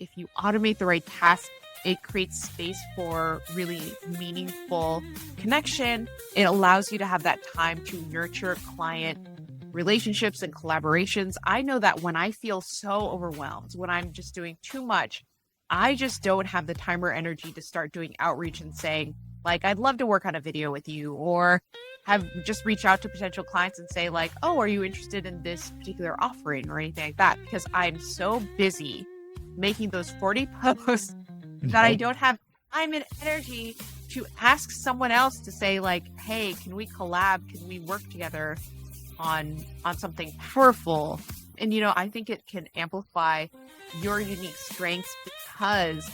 if you automate the right tasks, it creates space for really meaningful connection. It allows you to have that time to nurture client relationships and collaborations. I know that when I feel so overwhelmed, when I'm just doing too much, I just don't have the time or energy to start doing outreach and saying, like, I'd love to work on a video with you, or have just reach out to potential clients and say like, oh, are you interested in this particular offering or anything like that? Because I'm so busy making those 40 posts that I don't have time and energy to ask someone else to say like, hey, can we collab? Can we work together on something powerful? And, I think it can amplify your unique strengths, because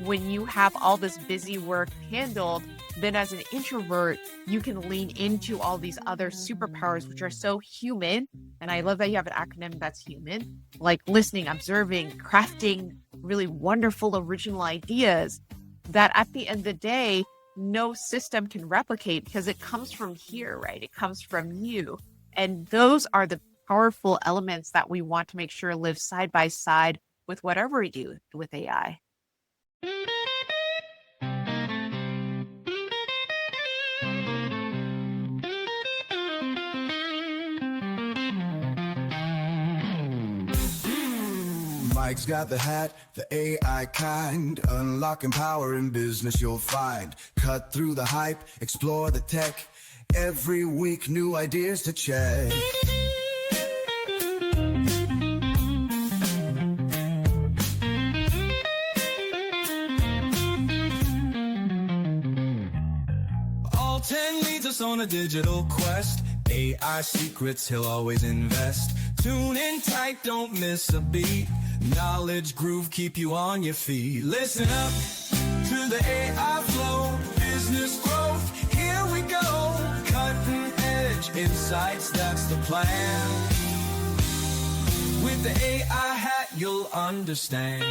when you have all this busy work handled, then as an introvert, you can lean into all these other superpowers, which are so human. And I love that you have an acronym that's human, like listening, observing, crafting really wonderful, original ideas that at the end of the day, no system can replicate, because it comes from here, right? It comes from you. And those are the powerful elements that we want to make sure live side by side with whatever we do with AI. Mike's got the hat, the AI kind. Unlocking power in business you'll find. Cut through the hype, explore the tech. Every week, new ideas to check. All 10 leads us on a digital quest. AI secrets he'll always invest. Tune in tight, don't miss a beat. Knowledge groove, keep you on your feet. Listen up to the AI flow. Business growth, here we go. Cutting edge insights, that's the plan. With the AI hat, you'll understand.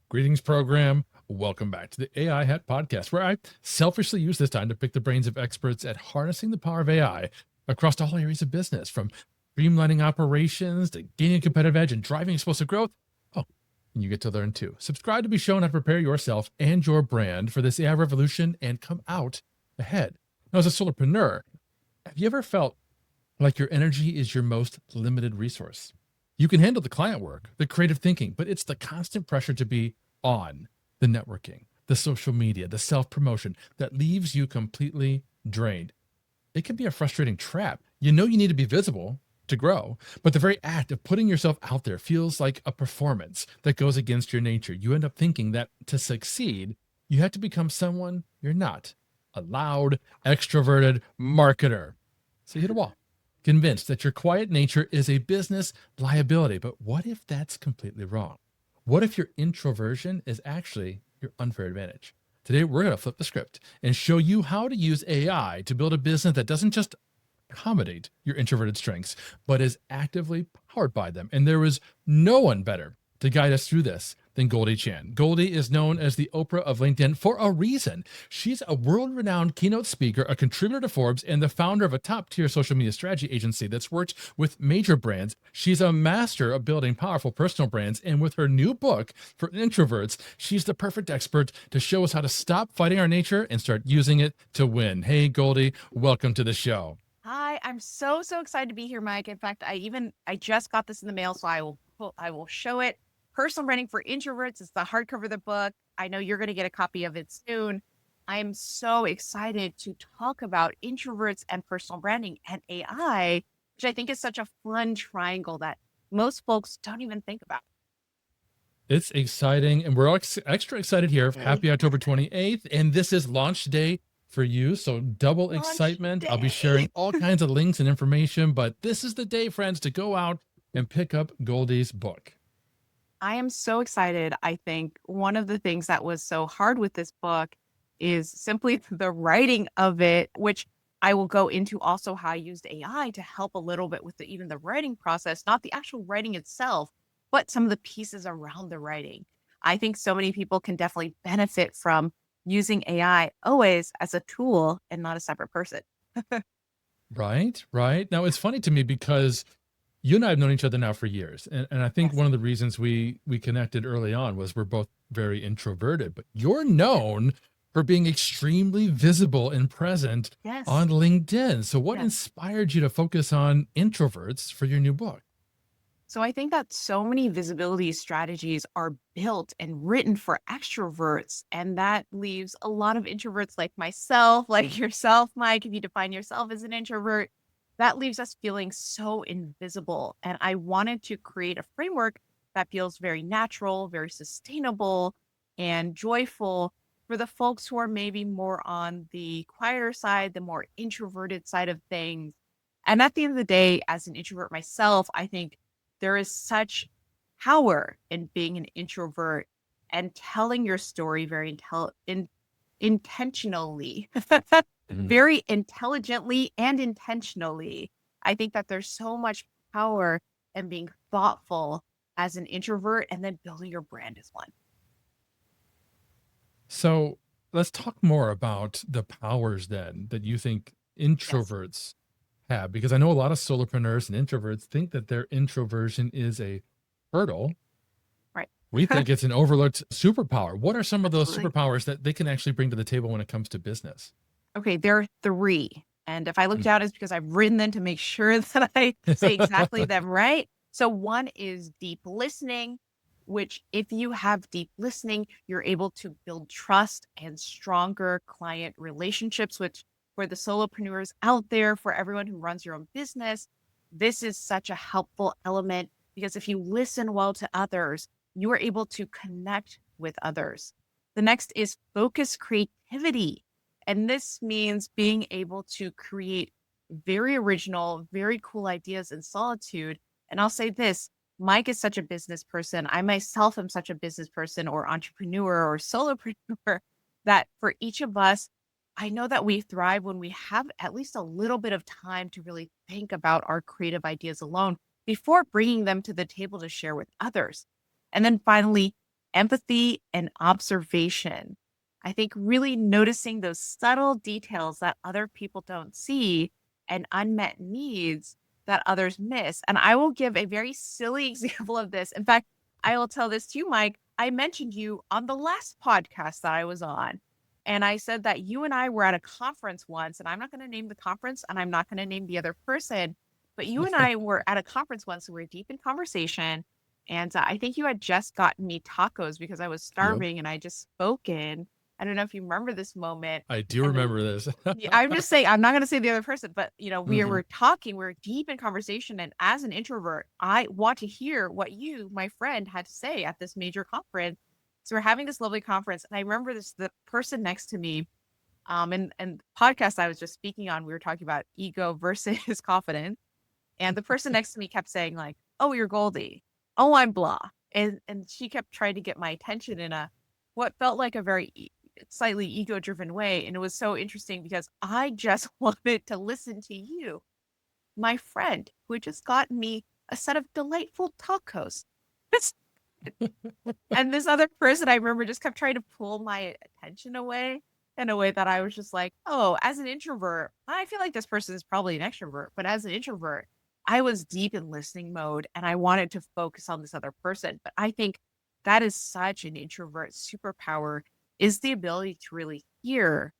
Greetings, program. Welcome back to the AI Hat Podcast, where I selfishly use this time to pick the brains of experts at harnessing the power of AI across all areas of business, from streamlining operations to gaining a competitive edge and driving explosive growth. Oh, and you get to learn too. Subscribe to be shown how to prepare yourself and your brand for this AI revolution and come out ahead. Now, as a solopreneur, have you ever felt like your energy is your most limited resource? You can handle the client work, the creative thinking, but it's the constant pressure to be on, the networking, the social media, the self-promotion that leaves you completely drained. It can be a frustrating trap. You know you need to be visible to grow, but the very act of putting yourself out there feels like a performance that goes against your nature. You end up thinking that to succeed, you have to become someone you're not, a loud, extroverted marketer. So you hit a wall, convinced that your quiet nature is a business liability. But what if that's completely wrong? What if your introversion is actually your unfair advantage? Today, we're going to flip the script and show you how to use AI to build a business that doesn't just accommodate your introverted strengths, but is actively powered by them. And there is no one better to guide us through this than Goldie Chan. Goldie is known as the Oprah of LinkedIn for a reason. She's a world-renowned keynote speaker, a contributor to Forbes, and the founder of a top-tier social media strategy agency that's worked with major brands. She's a master of building powerful personal brands, and with her new book for introverts, she's the perfect expert to show us how to stop fighting our nature and start using it to win. Hey, Goldie, welcome to the show. Hi, I'm so excited to be here, Mike. In fact, I just got this in the mail, so I will show it. Personal Branding for Introverts is the hardcover of the book. I know you're going to get a copy of it soon. I am so excited to talk about introverts and personal branding and AI, which I think is such a fun triangle that most folks don't even think about. It's exciting, and we're all extra excited here. Happy October 28th, and this is launch day for you, so double excitement. I'll be sharing all kinds of links and information, but this is the day, friends, to go out and pick up Goldie's book. I am so excited. I think one of the things that was so hard with this book is simply the writing of it, which I will go into also how I used AI to help a little bit with even the writing process, not the actual writing itself, but some of the pieces around the writing. I think so many people can definitely benefit from using AI always as a tool and not a separate person. Right, right. Now it's funny to me because you and I have known each other now for years, and I think Yes. one of the reasons we connected early on was we're both very introverted, but you're Yes. known for being extremely visible and present Yes. on LinkedIn. So what Yes. inspired you to focus on introverts for your new book? So I think that so many visibility strategies are built and written for extroverts, and that leaves a lot of introverts like myself, like yourself, Mike, if you define yourself as an introvert, that leaves us feeling so invisible. And I wanted to create a framework that feels very natural, very sustainable, and joyful for the folks who are maybe more on the quieter side, the more introverted side of things. And at the end of the day, as an introvert myself, I think there is such power in being an introvert and telling your story very intentionally, Mhm. very intelligently and intentionally. I think that there's so much power in being thoughtful as an introvert and then building your brand as one. So let's talk more about the powers then that you think Yes. introverts have, because I know a lot of solopreneurs and introverts think that their introversion is a hurdle. Right. We think it's an overlooked superpower. What are some of those Absolutely. superpowers that they can actually bring to the table when it comes to business? Okay, there are three. And if I look Mm. down, it's because I've written them to make sure that I say exactly them right. So one is deep listening, which if you have deep listening, you're able to build trust and stronger client relationships, which for the solopreneurs out there, for everyone who runs your own business, this is such a helpful element because if you listen well to others, you are able to connect with others. The next is focus creativity. And this means being able to create very original, very cool ideas in solitude. And I'll say this, Mike is such a business person. I myself am such a business person or entrepreneur or solopreneur that for each of us, I know that we thrive when we have at least a little bit of time to really think about our creative ideas alone before bringing them to the table to share with others. And then finally, empathy and observation. I think really noticing those subtle details that other people don't see and unmet needs that others miss. And I will give a very silly example of this. In fact, I will tell this to you, Mike. I mentioned you on the last podcast that I was on. And I said that you and I were at a conference once, and I'm not going to name the conference and I'm not going to name the other person, but you and I were at a conference once and we were deep in conversation. And I think you had just gotten me tacos because I was Yep. starving and I just spoken. I don't know if you remember this moment. I do And then remember this. yeah, I'm just saying, I'm not going to say the other person, but we Mhm. were talking, we are deep in conversation. And as an introvert, I want to hear what you, my friend, had to say at this major conference. So we're having this lovely conference. And I remember the person next to me, and podcast I was just speaking on, we were talking about ego versus confidence. And the person next to me kept saying, like, oh, you're Goldie. Oh, I'm blah. And she kept trying to get my attention in a what felt like a very slightly ego-driven way. And it was so interesting because I just wanted to listen to you, my friend, who had just gotten me a set of delightful tacos. And this other person I remember just kept trying to pull my attention away in a way that I was just like, oh, as an introvert, I feel like this person is probably an extrovert, but as an introvert, I was deep in listening mode and I wanted to focus on this other person. But I think that is such an introvert superpower is the ability to really hear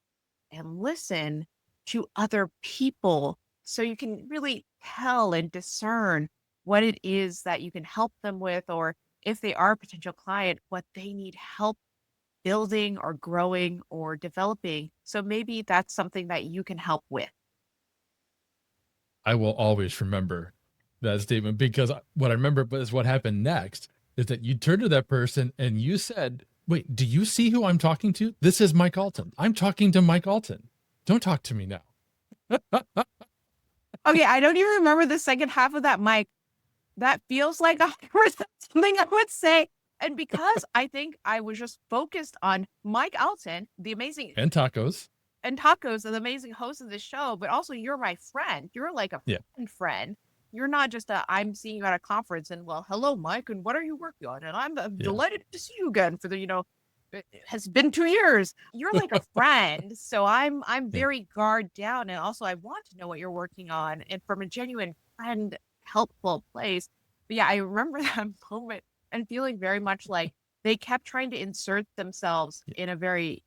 and listen to other people so you can really tell and discern what it is that you can help them with, or if they are a potential client, what they need help building or growing or developing. So maybe that's something that you can help with. I will always remember that statement because what I remember is what happened next is that you turned to that person and you said, wait, do you see who I'm talking to? This is Mike Allton. I'm talking to Mike Allton. Don't talk to me now. Okay, I don't even remember the second half of that, Mike. That feels like 100% something I would say. And because I think I was just focused on Mike Allton, the amazing And tacos. and tacos, the amazing host of the show, but also you're my friend. You're like a Yeah. friend. You're not just I'm seeing you at a conference and well, hello, Mike, and what are you working on? And I'm Yeah. delighted to see you again for the, It has been 2 years. You're like a friend. So I'm Yeah. very guard down. And also I want to know what you're working on and from a genuine friend, helpful place. But yeah, I remember that moment and feeling very much like they kept trying to insert themselves Yeah. in a very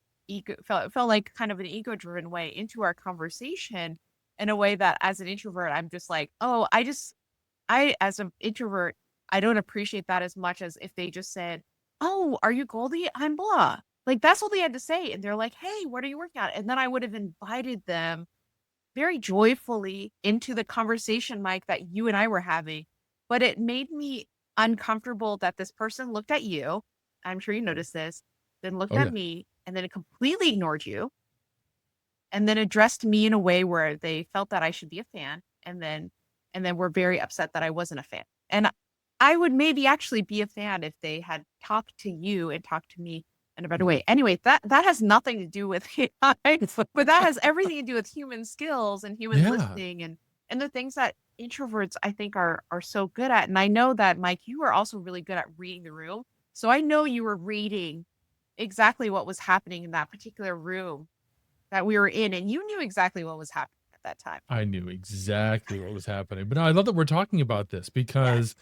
felt like kind of an ego-driven way into our conversation in a way that as an introvert, I'm just like, oh, I, as an introvert, I don't appreciate that as much as if they just said, "Oh, are you Goldie? I'm blah." Like that's all they had to say. And they're like, "Hey, what are you working on?" And then I would have invited them very joyfully into the conversation, Mike, that you and I were having. But it made me uncomfortable that this person looked at you. I'm sure you noticed this, then looked Oh at yeah. me and then completely ignored you and then addressed me in a way where they felt that I should be a fan and then were very upset that I wasn't a fan. And I would maybe actually be a fan if they had talked to you and talked to me in a better way. Anyway, that has nothing to do with AI, but that has everything to do with human skills and human Yeah. listening and the things that introverts I think are so good at. And I know that Mike, you are also really good at reading the room. So I know you were reading exactly what was happening in that particular room that we were in, and you knew exactly what was happening at that time. I knew exactly what was happening. But no, I love that we're talking about this Yes. because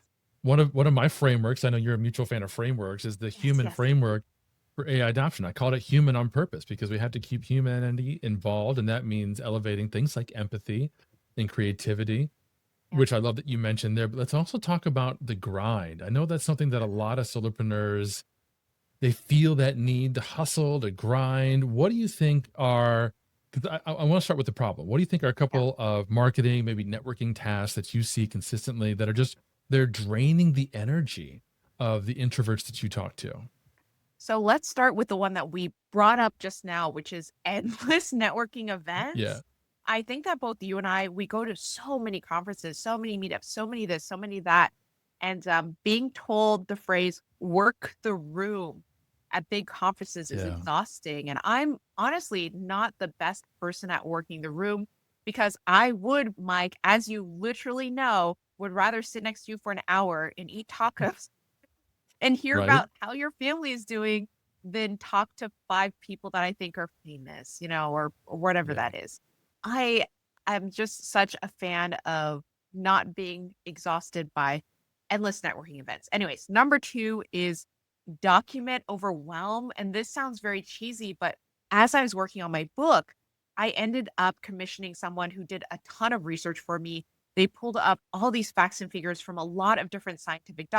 one of my frameworks, I know you're a mutual fan of frameworks, is the Yes, human yes. framework for AI adoption. I called it human on purpose because we have to keep humanity involved. And that means elevating things like empathy and creativity, Yeah. which I love that you mentioned there. But let's also talk about the grind. I know that's something that a lot of solopreneurs, they feel that need to hustle, to grind. What do you think are, because I want to start with the problem. What do you think are a Yeah. couple of marketing, maybe networking tasks that you see consistently that are just, they're draining the energy of the introverts that you talk to? So let's start with the one that we brought up just now, which is endless networking Yeah. events. I think that both you and I, we go to so many conferences, so many meetups, so many this, so many that. And being told the phrase work the room at big conferences is Yeah. exhausting. And I'm honestly not the best person at working the room because I would, Mike, as you literally know, would rather sit next to you for an hour and eat tacos and hear Right. about how your family is doing than talk to 5 people that I think are famous, or whatever Yeah. that is. I am just such a fan of not being exhausted by endless networking events. Anyways, number 2 is document overwhelm. And this sounds very cheesy, but as I was working on my book, I ended up commissioning someone who did a ton of research for me. They pulled up all these facts and figures from a lot of different scientific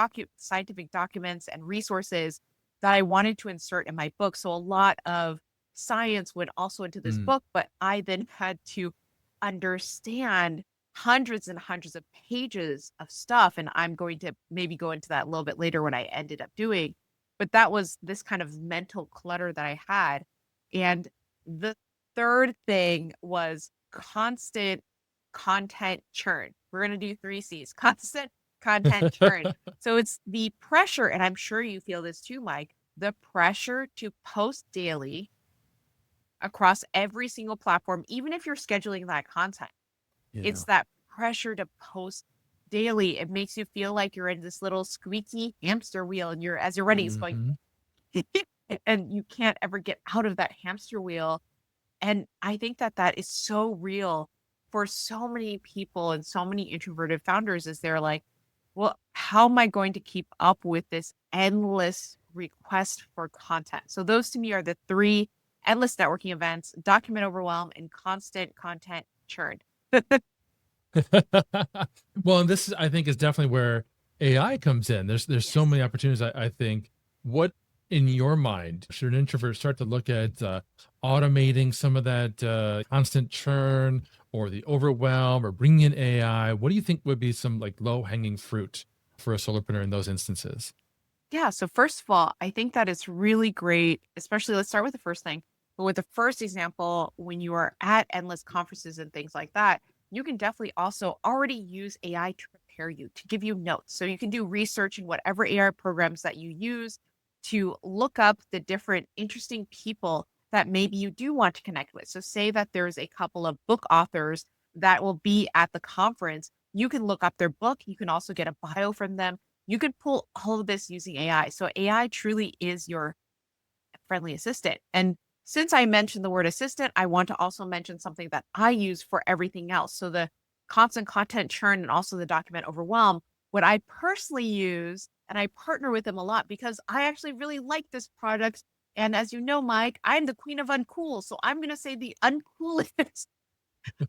documents and resources that I wanted to insert in my book. So a lot of science went also into this Mm. book, but I then had to understand hundreds and hundreds of pages of stuff. And I'm going to maybe go into that a little bit later what I ended up doing. But that was this kind of mental clutter that I had. And the third thing was constant content churn. We're going to do 3 C's, constant content churn. So it's the pressure, and I'm sure you feel this too, Mike, the pressure to post daily across every single platform, even if you're scheduling that content. Yeah. It's that pressure to post daily. It makes you feel like you're in this little squeaky hamster wheel and as you're running, it's going Mhm. and you can't ever get out of that hamster wheel. And I think that that is so real for so many people and so many introverted founders is they're like, well, how am I going to keep up with this endless request for content? So those to me are the 3 endless networking events, document overwhelm and constant content churn. Well, and this is, I think, is definitely where AI comes in. There's so Yes. many opportunities. I think. What in your mind should an introvert start to look at automating some of that constant churn or the overwhelm or bringing in AI? What do you think would be some like low hanging fruit for a solopreneur in those instances? Yeah. So first of all, I think that it's really great, especially let's start with the first thing. But with the first example, when you are at endless conferences and things like that, you can definitely also already use AI to prepare you, to give you notes. So you can do research in whatever AI programs that you use to look up the different interesting people that maybe you do want to connect with. So say that there's a couple of book authors that will be at the conference. You can look up their book. You can also get a bio from them. You could pull all of this using AI. So AI truly is your friendly assistant. And since I mentioned the word assistant, I want to also mention something that I use for everything else. So the constant content churn and also the document overwhelm, what I personally use, and I partner with them a lot because I actually really like this product. And as you know, Mike, I'm the queen of uncool. So I'm going to say the uncoolest,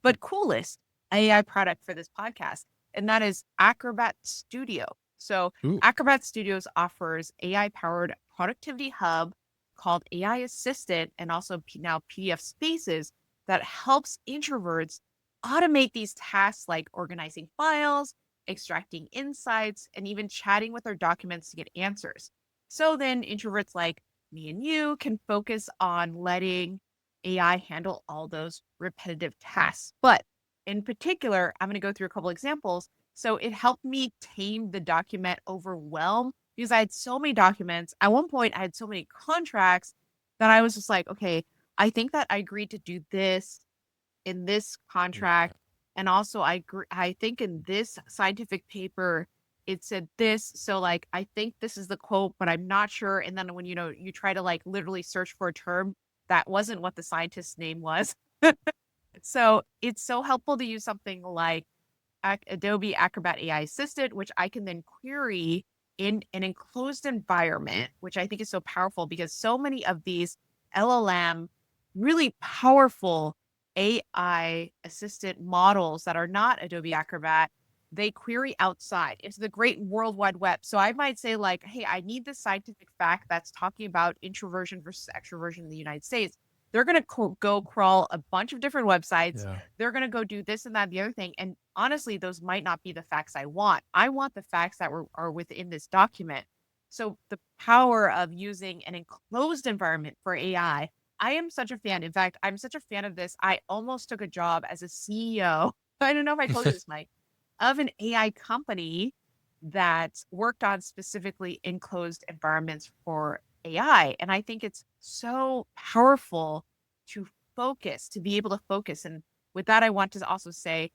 but coolest AI product for this podcast. And that is Acrobat Studio. So Ooh. Acrobat Studios offers AI powered productivity hub called AI Assistant and also now PDF Spaces that helps introverts automate these tasks like organizing files, extracting insights, and even chatting with their documents to get answers. So then introverts like me and you can focus on letting AI handle all those repetitive tasks. But in particular, I'm going to go through a couple examples. So it helped me tame the document overwhelm because I had so many documents. At one point, I had so many contracts that I was just like, okay, I think that I agreed to do this in this contract. And also I think in this scientific paper, it said this. So like, I think this is the quote, but I'm not sure. And then when, you try to like literally search for a term, that wasn't what the scientist's name was. So it's so helpful to use something like Adobe Acrobat AI Assistant, which I can then query in an enclosed environment, which I think is so powerful because so many of these LLM, really powerful AI assistant models that are not Adobe Acrobat, they query outside into the great World Wide Web. So I might say like, hey, I need this scientific fact that's talking about introversion versus extroversion in the United States. They're going to go crawl a bunch of different websites. Yeah. They're going to go do this and that, the other thing. And honestly, those might not be the facts I want. I want the facts that are within this document. So the power of using an enclosed environment for AI, I am such a fan. In fact, I'm such a fan of this. I almost took a job as a CEO. I don't know if I told you this, Mike, of an AI company that worked on specifically enclosed environments for AI. And I think it's so powerful to be able to focus. And with that, I want to also say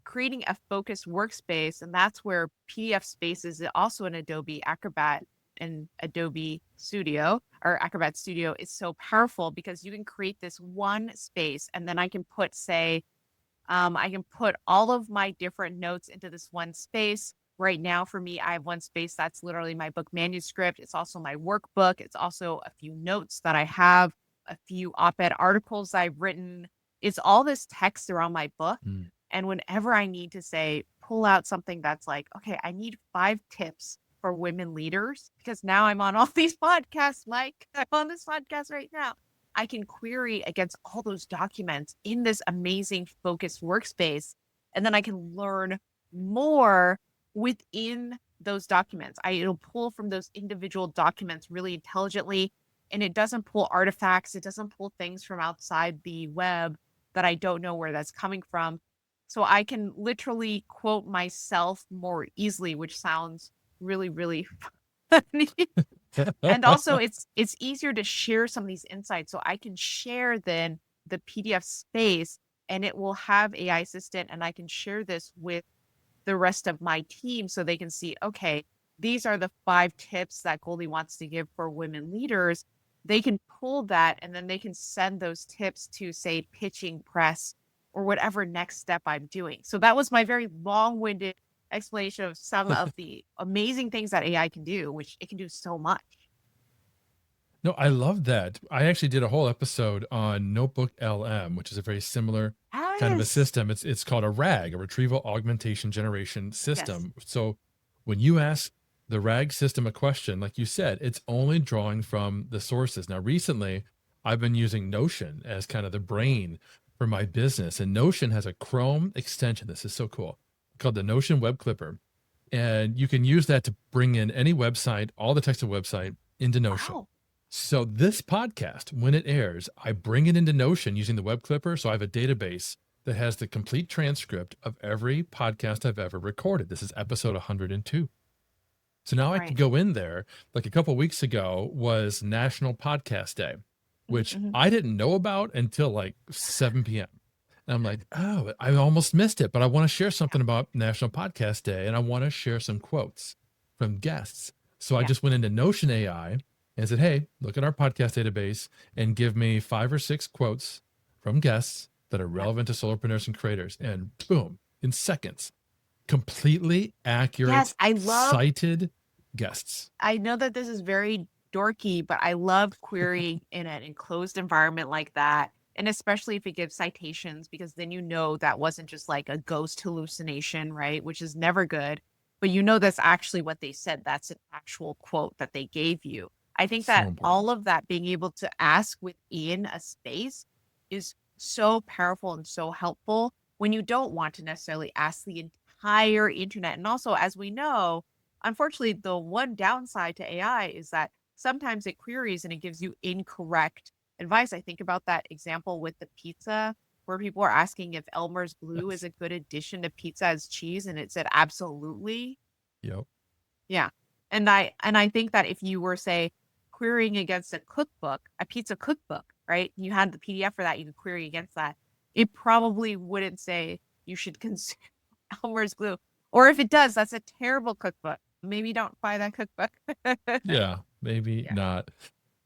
creating a focused workspace. And that's where PDF Spaces is also an Adobe Acrobat and Adobe Studio or Acrobat Studio is so powerful because you can create this one space and then I can put, I can put all of my different notes into this one space. Right now, for me, I have one space that's literally my book manuscript. It's also my workbook. It's also a few notes that I have, a few op-ed articles I've written. It's all this text around my book. Mm. And whenever I need to pull out something that's like, okay, I need 5 tips for women leaders, because now I'm on all these podcasts, Mike. I'm on this podcast right now. I can query against all those documents in this amazing focused workspace. And then I can learn more within those documents. It'll pull from those individual documents really intelligently. And it doesn't pull artifacts. It doesn't pull things from outside the web that I don't know where that's coming from. So I can literally quote myself more easily, which sounds really, really funny. And also it's easier to share some of these insights. So I can share then the PDF space and it will have AI assistant and I can share this with the rest of my team so they can see, okay, these are the 5 tips that Goldie wants to give for women leaders. They can pull that and then they can send those tips to say pitching press or whatever next step I'm doing. So that was my very long-winded explanation of some of the amazing things that AI can do, which it can do so much. No, I love that. I actually did a whole episode on Notebook LM, which is a very similar kind of a system. It's called a RAG, a retrieval augmentation generation system. Yes. So when you ask the RAG system a question, like you said, it's only drawing from the sources. Now, recently, I've been using Notion as kind of the brain for my business. And Notion has a Chrome extension. This is so cool, called the Notion Web Clipper. And you can use that to bring in any website, all the text of website into Notion. Wow. So this podcast, when it airs, I bring it into Notion using the Web Clipper. So I have a database that has the complete transcript of every podcast I've ever recorded. This is episode 102. So now I can go in there. Like a couple of weeks ago was National Podcast Day, which I didn't know about until like 7 p.m. And I'm like, oh, I almost missed it, but I want to share something about National Podcast Day and I want to share some quotes from guests. So I just went into Notion AI and said, hey, look at our podcast database and give me 5 or 6 quotes from guests that are relevant to solopreneurs and creators. And boom, in seconds, completely accurate, Yes, cited guests. I know that this is very dorky, but I love querying in an enclosed environment like that. And especially if it gives citations, because then you know that wasn't just like a ghost hallucination, right? Which is never good. But you know that's actually what they said. That's an actual quote that they gave you. I think So that important. all of that being able to ask within a space is so powerful and so helpful when you don't want to necessarily ask the entire internet. And also, as we know, unfortunately, the one downside to AI is that sometimes it queries and it gives you incorrect advice. I think about that example with the pizza where people are asking if Elmer's glue is a good addition to pizza as cheese, and it said absolutely. Yep. Yeah. And I think that if you were, say, querying against a cookbook, a pizza cookbook, right? You had the PDF for that, you could query against that. It probably wouldn't say you should consume Elmer's glue. Or if it does, that's a terrible cookbook. Maybe don't buy that cookbook. Yeah, maybe Yeah. not.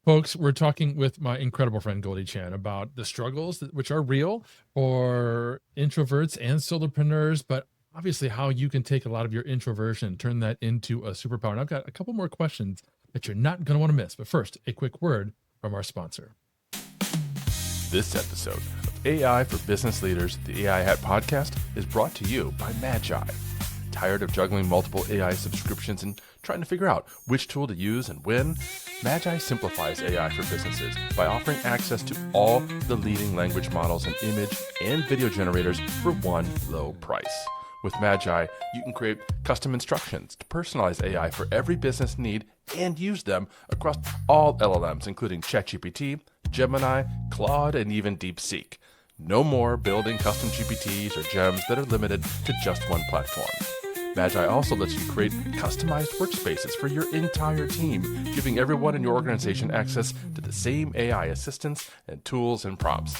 Folks, we're talking with my incredible friend Goldie Chan about the struggles which are real for introverts and solopreneurs, but obviously how you can take a lot of your introversion, turn that into a superpower. And I've got a couple more questions that you're not going to want to miss. But first, a quick word from our sponsor. This episode of AI for Business Leaders, the AI Hat podcast, is brought to you by Magi. Tired of juggling multiple AI subscriptions and trying to figure out which tool to use and when? Magi simplifies AI for businesses by offering access to all the leading language models and image and video generators for one low price. With Magi, you can create custom instructions to personalize AI for every business need and use them across all LLMs, including ChatGPT, Gemini, Claude, and even DeepSeek. No more building custom GPTs or gems that are limited to just one platform. Magi also lets you create customized workspaces for your entire team, giving everyone in your organization access to the same AI assistants and tools and prompts.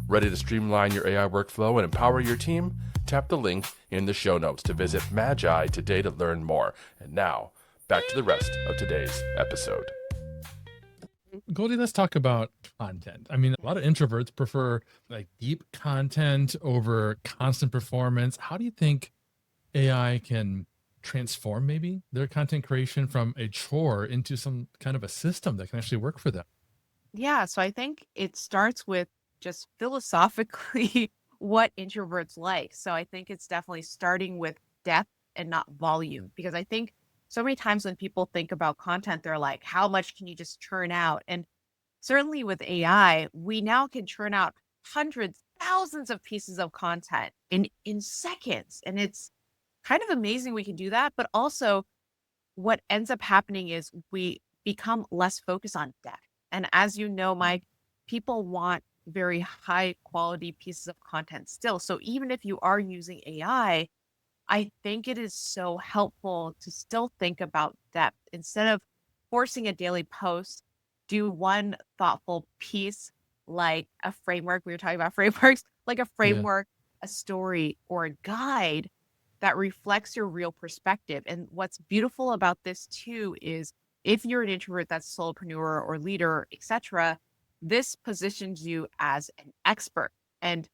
Ready to streamline your AI workflow and empower your team? Tap the link in the show notes to visit Magi today to learn more. And now, back to the rest of today's episode. Goldie, let's talk about content. I mean, a lot of introverts prefer like deep content over constant performance. How do you think AI can transform maybe their content creation from a chore into some kind of a system that can actually work for them? Yeah. So I think it starts with just philosophically what introverts like. So I think it's definitely starting with depth and not volume, because I think so many times when people think about content, they're like, how much can you just churn out? And certainly with AI, we now can churn out hundreds, thousands of pieces of content in seconds. And it's kind of amazing we can do that. But also, what ends up happening is we become less focused on depth. And as you know, Mike, people want very high quality pieces of content still. So even if you are using AI, I think it is so helpful to still think about depth. Instead of forcing a daily post, do one thoughtful piece like a framework. We were talking about frameworks, like a Yeah. framework, a story, or a guide that reflects your real perspective. And what's beautiful about this too is if you're an introvert that's a solopreneur or leader, etc., this positions you as an expert. And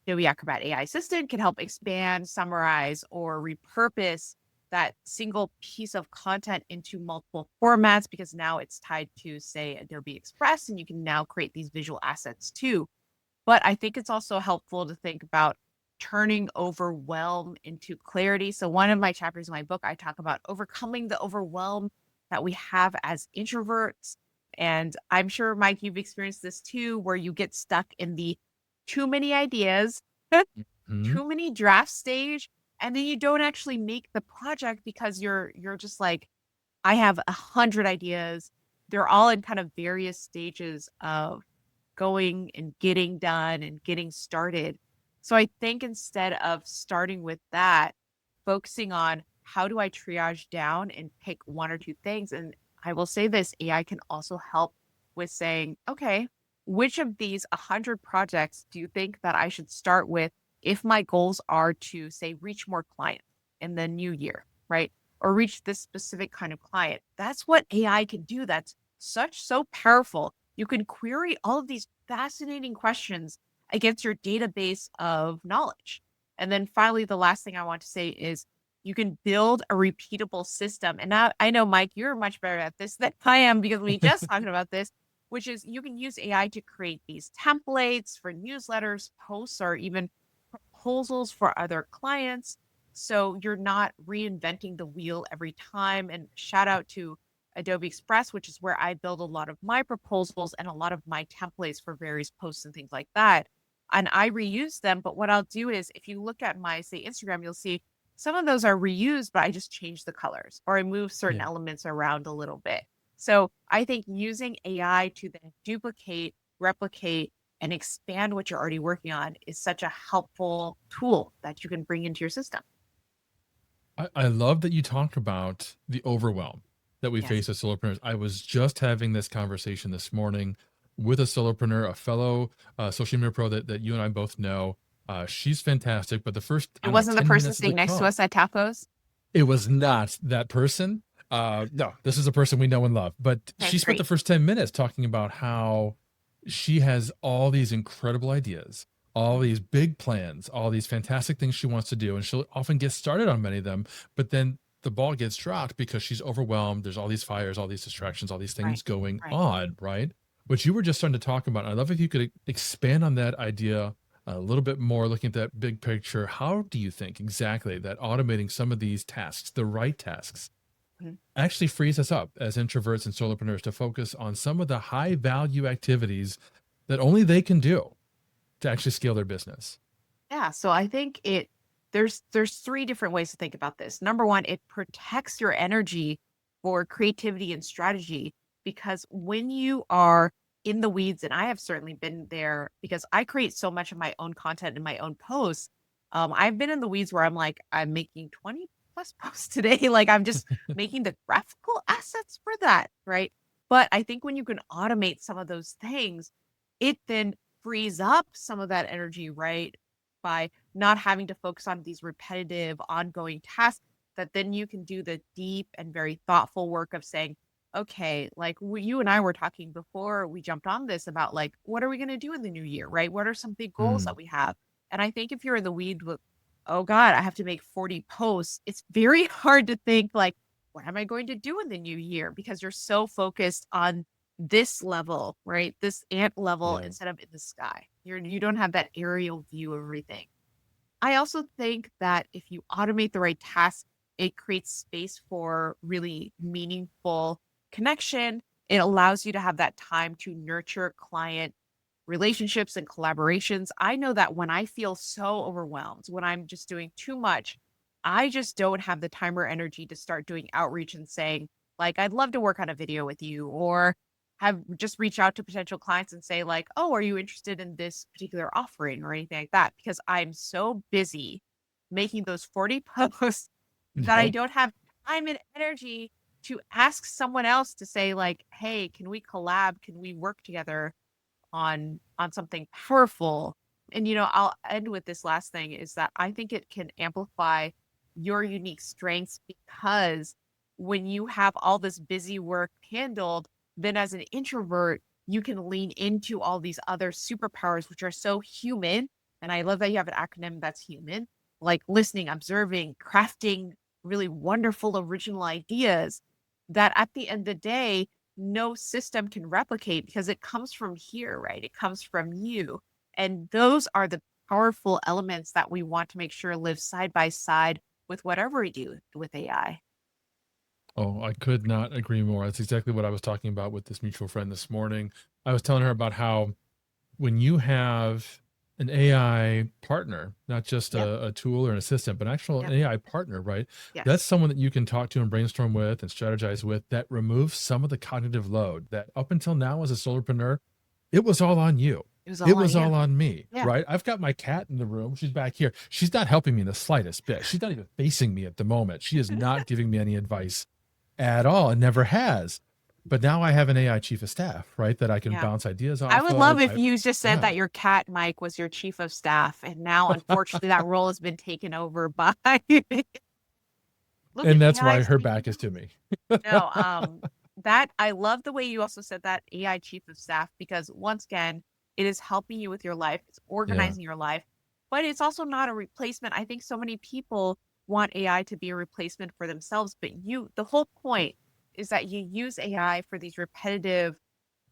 Adobe Acrobat AI Assistant can help expand, summarize, or repurpose that single piece of content into multiple formats, because now it's tied to, say, Adobe Express, and you can now create these visual assets too. But I think it's also helpful to think about turning overwhelm into clarity. So one of my chapters in my book, I talk about overcoming the overwhelm that we have as introverts. And I'm sure, Mike, you've experienced this too, where you get stuck in the too many ideas, Mhm. too many draft stage, and then you don't actually make the project because you're just like, I have 100 ideas. They're all in kind of various stages of going and getting done and getting started. So I think instead of starting with that, focusing on how do I triage down and pick one or two things. And I will say this, AI can also help with saying, okay, which of these 100 projects do you think that I should start with if my goals are to, say, reach more clients in the new year, right? Or reach this specific kind of client? That's what AI can do. That's so powerful. You can query all of these fascinating questions against your database of knowledge. And then finally, the last thing I want to say is you can build a repeatable system. And now I know, Mike, you're much better at this than I am because we just talking about this, which is you can use AI to create these templates for newsletters, posts, or even proposals for other clients. So you're not reinventing the wheel every time. And shout out to Adobe Express, which is where I build a lot of my proposals and a lot of my templates for various posts and things like that. And I reuse them. But what I'll do is if you look at my, say, Instagram, you'll see some of those are reused, but I just change the colors or I move certain elements around a little bit. So I think using AI to then duplicate, replicate, and expand what you're already working on is such a helpful tool that you can bring into your system. I love that you talked about the overwhelm that we face as solopreneurs. I was just having this conversation this morning with a solopreneur, a fellow social media pro that you and I both know. She's fantastic, but the first It wasn't the person sitting next to us at Tacos. It was not that person. No, this is a person we know and love. But she spent the first 10 minutes talking about how she has all these incredible ideas, all these big plans, all these fantastic things she wants to do. And she'll often get started on many of them, but then the ball gets dropped because she's overwhelmed. There's all these fires, all these distractions, all these things going on, right? Which you were just starting to talk about. I'd love if you could expand on that idea a little bit more, looking at that big picture. How do you think exactly that automating some of these tasks, the right tasks, actually frees us up as introverts and solopreneurs to focus on some of the high value activities that only they can do to actually scale their business? Yeah. So I think there's three different ways to think about this. Number one, it protects your energy for creativity and strategy, because when you are in the weeds, and I have certainly been there because I create so much of my own content in my own posts. I've been in the weeds where I'm like, I'm making 20 plus posts today. Like I'm just making the graphical assets for that. Right. But I think when you can automate some of those things, it then frees up some of that energy, right? By not having to focus on these repetitive, ongoing tasks, that then you can do the deep and very thoughtful work of saying, okay, like you and I were talking before we jumped on this about like, what are we going to do in the new year, right? What are some big goals that we have? And I think if you're in the weed with, oh God, I have to make 40 posts, it's very hard to think like, what am I going to do in the new year? Because you're so focused on this level, right? This ant level instead of in the sky. You don't have that aerial view of everything. I also think that if you automate the right tasks, it creates space for really meaningful connection. It allows you to have that time to nurture client relationships and collaborations. I know that when I feel so overwhelmed, when I'm just doing too much, I just don't have the time or energy to start doing outreach and saying, like, I'd love to work on a video with you, or have just reach out to potential clients and say like, oh, are you interested in this particular offering or anything like that? Because I'm so busy making those 40 posts that I don't have time and energy to ask someone else to say like, hey, can we collab? Can we work together on something powerful? And, I'll end with this last thing is that I think it can amplify your unique strengths, because when you have all this busy work handled, then as an introvert, you can lean into all these other superpowers, which are so human. And I love that you have an acronym that's human, like listening, observing, crafting really wonderful original ideas that at the end of the day, no system can replicate, because it comes from here, right? It comes from you. And those are the powerful elements that we want to make sure live side by side with whatever we do with AI. Oh, I could not agree more. That's exactly what I was talking about with this mutual friend this morning. I was telling her about how when you have an AI partner, not just a tool or an assistant, but an actual AI partner, right? Yes. That's someone that you can talk to and brainstorm with and strategize with, that removes some of the cognitive load that up until now as a solopreneur, it was all on you. It was all on me, right? I've got my cat in the room. She's back here. She's not helping me in the slightest bit. She's not even facing me at the moment. She is not giving me any advice at all, and never has. But now I have an AI chief of staff, right? That I can bounce ideas off. I would love if you just said that your cat, Mike, was your chief of staff. And now, unfortunately, that role has been taken over by. And that's why her back is to me. No, that I love the way you also said that AI chief of staff, because once again, it is helping you with your life, it's Yeah. organizing your life, but it's also not a replacement. I think so many people want AI to be a replacement for themselves, but the whole point is that you use AI for these repetitive,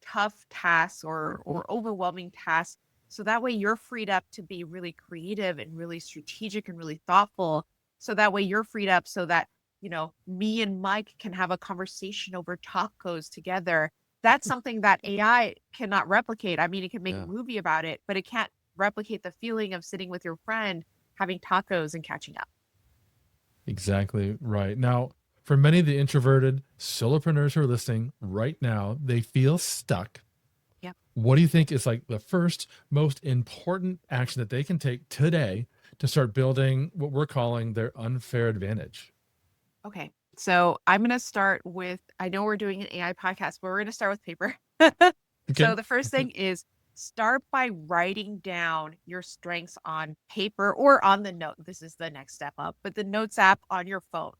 tough tasks or overwhelming tasks. So that way you're freed up to be really creative and really strategic and really thoughtful. So that way you're freed up so that, me and Mike can have a conversation over tacos together. That's something that AI cannot replicate. I mean, it can make a Yeah. movie about it, but it can't replicate the feeling of sitting with your friend, having tacos and catching up. Exactly right. Now, for many of the introverted solopreneurs who are listening right now, they feel stuck. Yep. What do you think is like the first most important action that they can take today to start building what we're calling their unfair advantage? Okay. So I'm going to start with, I know we're doing an AI podcast, but we're going to start with paper. Okay. So the first thing is start by writing down your strengths on paper or on the note. This is the next step up, but the notes app on your phone.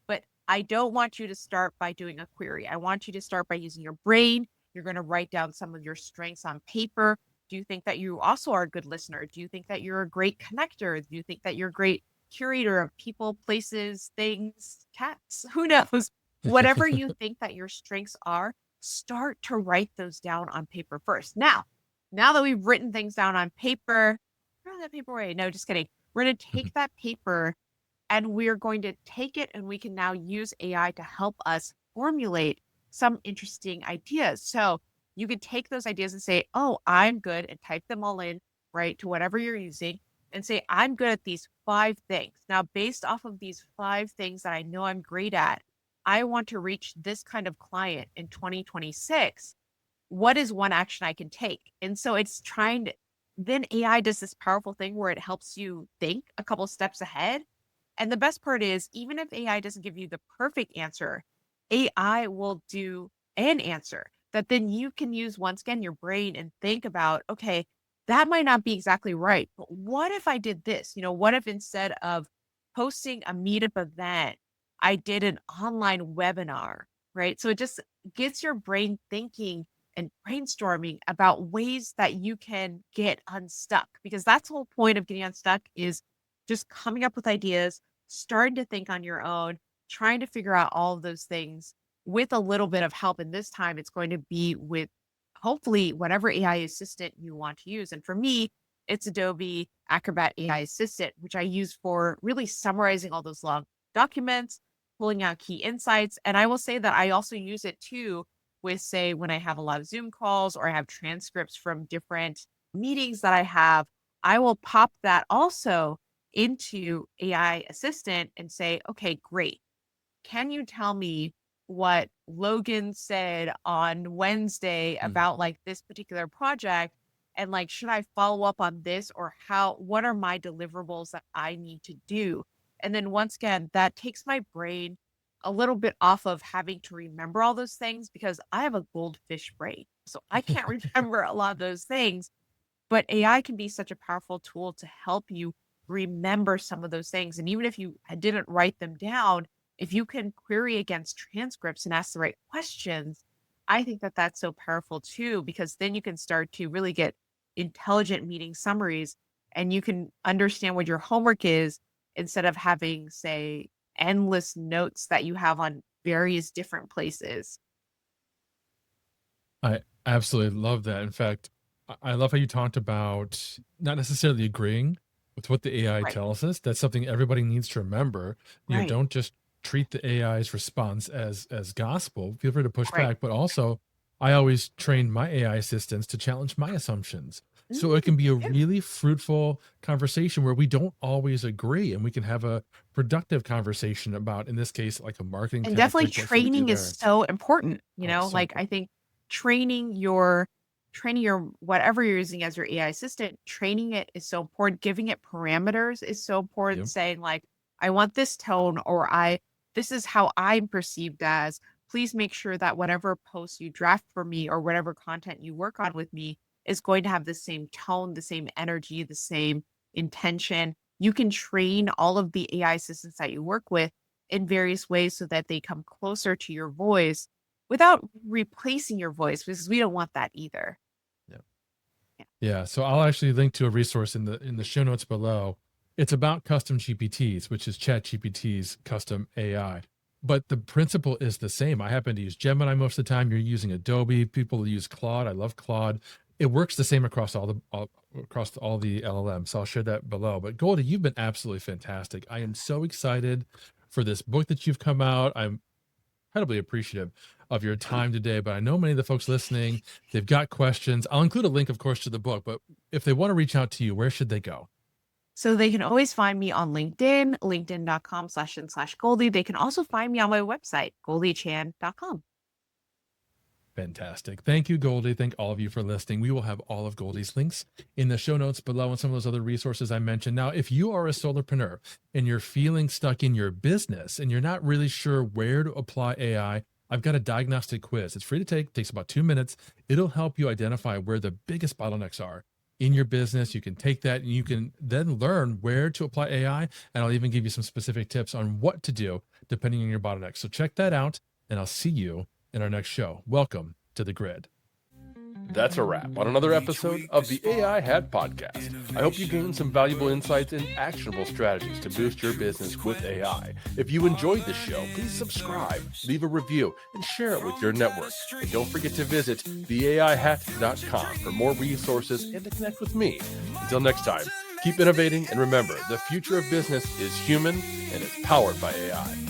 But I don't want you to start by doing a query. I want you to start by using your brain. You're going to write down some of your strengths on paper. Do you think that you also are a good listener? Do you think that you're a great connector? Do you think that you're a great curator of people, places, things, cats? Who knows? Whatever you think that your strengths are, start to write those down on paper first. Now that we've written things down on paper, throw that paper away. No, just kidding. We're going to take that paper and we're going to take it and we can now use AI to help us formulate some interesting ideas. So you can take those ideas and say, oh, I'm good, and type them all in, right, to whatever you're using and say, I'm good at these 5 things. Now, based off of these 5 things that I know I'm great at, I want to reach this kind of client in 2026. What is one action I can take? And so it's trying to, then AI does this powerful thing where it helps you think a couple steps ahead. And the best part is, even if AI doesn't give you the perfect answer, AI will do an answer that then you can use once again your brain and think about, okay, that might not be exactly right, but what if I did this? What if instead of posting a meetup event, I did an online webinar, right? So it just gets your brain thinking and brainstorming about ways that you can get unstuck, because that's the whole point of getting unstuck is just coming up with ideas, starting to think on your own, trying to figure out all of those things with a little bit of help. And this time it's going to be with hopefully whatever AI assistant you want to use. And for me, it's Adobe Acrobat AI Assistant, which I use for really summarizing all those long documents, pulling out key insights. And I will say that I also use it too with, say, when I have a lot of Zoom calls or I have transcripts from different meetings that I have, I will pop that also into AI assistant and say, okay, great. Can you tell me what Logan said on Wednesday Mm. about like this particular project? And like, should I follow up on this, or what are my deliverables that I need to do? And then once again, that takes my brain a little bit off of having to remember all those things, because I have a goldfish brain. So I can't remember a lot of those things. But AI can be such a powerful tool to help you remember some of those things. And even if you didn't write them down, if you can query against transcripts and ask the right questions, I think that that's so powerful too, because then you can start to really get intelligent meeting summaries and you can understand what your homework is instead of having, say, endless notes that you have on various different places. I absolutely love that. In fact, I love how you talked about not necessarily agreeing with what the AI Right. tells us. That's something everybody needs to remember. Right. Don't just treat the AI's response as gospel. Feel free to push Right. back, but also I always train my AI assistants to challenge my assumptions. So it Mm, can be a yeah. really fruitful conversation where we don't always agree and we can have a productive conversation about, in this case, like a marketing And definitely tactic. What should we do training is there? so important, Oh, it's so like I important. think training your whatever you're using as your AI assistant, training it is so important. Giving it parameters is so important. Yep. Saying like, I want this tone, or this is how I'm perceived as. Please make sure that whatever post you draft for me or whatever content you work on with me is going to have the same tone, the same energy, the same intention. You can train all of the AI assistants that you work with in various ways so that they come closer to your voice. without replacing your voice, because we don't want that either. Yeah. So I'll actually link to a resource in the show notes below. It's about custom GPTs, which is ChatGPT's custom AI. But the principle is the same. I happen to use Gemini most of the time. You're using Adobe. People use Claude. I love Claude. It works the same across all the LLMs. So I'll share that below. But Goldie, you've been absolutely fantastic. I am so excited for this book that you've come out. I'm incredibly appreciative of your time today, but I know many of the folks listening, they've got questions. I'll include a link, of course, to the book, but if they want to reach out to you, where should they go? So they can always find me on LinkedIn, linkedin.com/Goldie. They can also find me on my website, goldiechan.com. Fantastic. Thank you, Goldie. Thank all of you for listening. We will have all of Goldie's links in the show notes below and some of those other resources I mentioned. Now, if you are a solopreneur and you're feeling stuck in your business and you're not really sure where to apply AI, I've got a diagnostic quiz. It's free to take, takes about 2 minutes. It'll help you identify where the biggest bottlenecks are in your business. You can take that and you can then learn where to apply AI. And I'll even give you some specific tips on what to do depending on your bottlenecks. So check that out and I'll see you in our next show. Welcome to The Grid. That's a wrap on another episode of the AI Hat Podcast. I hope you gained some valuable insights and actionable strategies to boost your business with AI. If you enjoyed the show, please subscribe, leave a review, and share it with your network. And don't forget to visit theaihat.com for more resources and to connect with me. Until next time, keep innovating and remember, the future of business is human and it's powered by AI.